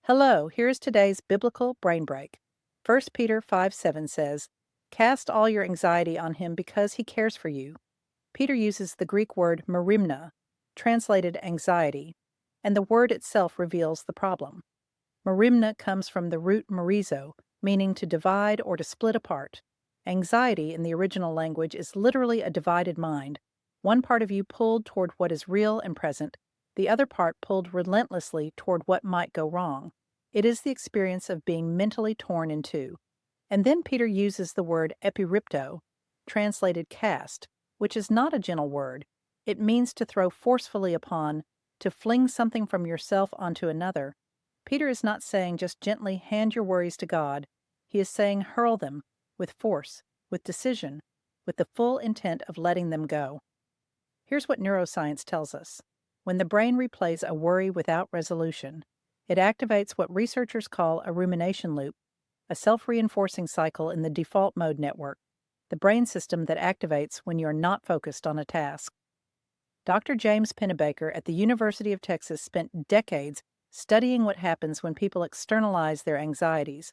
Hello, here is today's biblical brain break. 1 Peter 5:7 says, "Cast all your anxiety on him because he cares for you." Peter uses the Greek word merimna, translated anxiety, and the word itself reveals the problem. Merimna comes from the root merizo, meaning to divide or to split apart. Anxiety in the original language is literally a divided mind, one part of you pulled toward what is real and present, the other part pulled relentlessly toward what might go wrong. It is the experience of being mentally torn in two. And then Peter uses the word epiripto, translated cast, which is not a gentle word. It means to throw forcefully upon, to fling something from yourself onto another. Peter is not saying just gently hand your worries to God. He is saying hurl them with force, with decision, with the full intent of letting them go. Here's what neuroscience tells us. When the brain replays a worry without resolution, it activates what researchers call a rumination loop, a self reinforcing cycle in the default mode network, the brain system that activates when you're not focused on a task. Dr. James Pennebaker at the University of Texas spent decades studying what happens when people externalize their anxieties,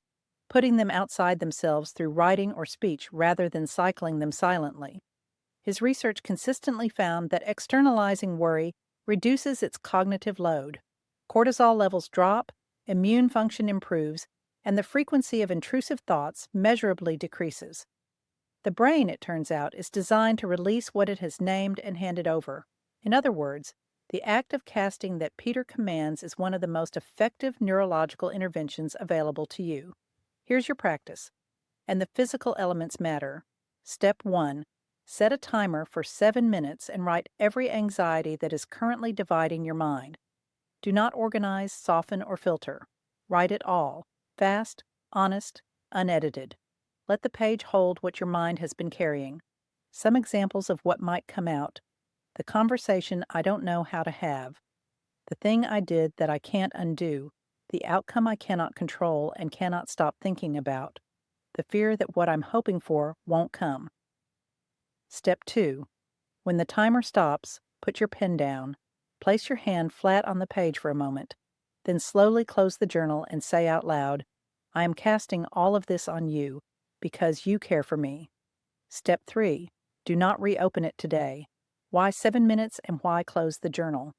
putting them outside themselves through writing or speech rather than cycling them silently. His research consistently found that externalizing worry reduces its cognitive load. Cortisol levels drop, immune function improves, and the frequency of intrusive thoughts measurably decreases. The brain, it turns out, is designed to release what it has named and handed over. In other words, the act of casting that Peter commands is one of the most effective neurological interventions available to you. Here's your practice. And the physical elements matter. Step 1. Set a timer for 7 minutes and write every anxiety that is currently dividing your mind. Do not organize, soften, or filter. Write it all, fast, honest, unedited. Let the page hold what your mind has been carrying. Some examples of what might come out. The conversation I don't know how to have. The thing I did that I can't undo. The outcome I cannot control and cannot stop thinking about. The fear that what I'm hoping for won't come. Step 2. When the timer stops, put your pen down. Place your hand flat on the page for a moment. Then slowly close the journal and say out loud, I am casting all of this on you because you care for me. Step 3. Do not reopen it today. Why 7 minutes and why close the journal?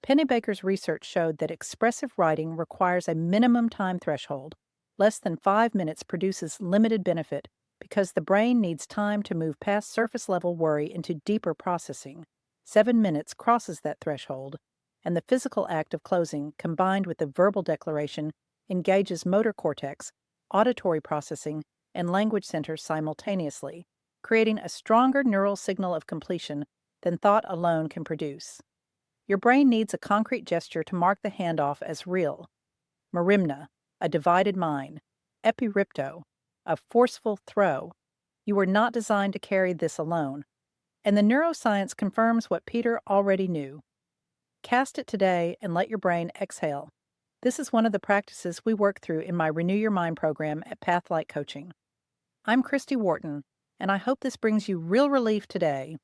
Pennebaker's research showed that expressive writing requires a minimum time threshold. Less than 5 minutes produces limited benefit because the brain needs time to move past surface level worry into deeper processing. 7 minutes crosses that threshold, and the physical act of closing, combined with the verbal declaration, engages motor cortex, auditory processing, and language centers simultaneously, creating a stronger neural signal of completion than thought alone can produce. Your brain needs a concrete gesture to mark the handoff as real. Merimna, a divided mind. Epiripto, a forceful throw. You were not designed to carry this alone. And the neuroscience confirms what Peter already knew. Cast it today and let your brain exhale. This is one of the practices we work through in my Renew Your Mind program at Pathlight Coaching. I'm Christy Wharton, and I hope this brings you real relief today.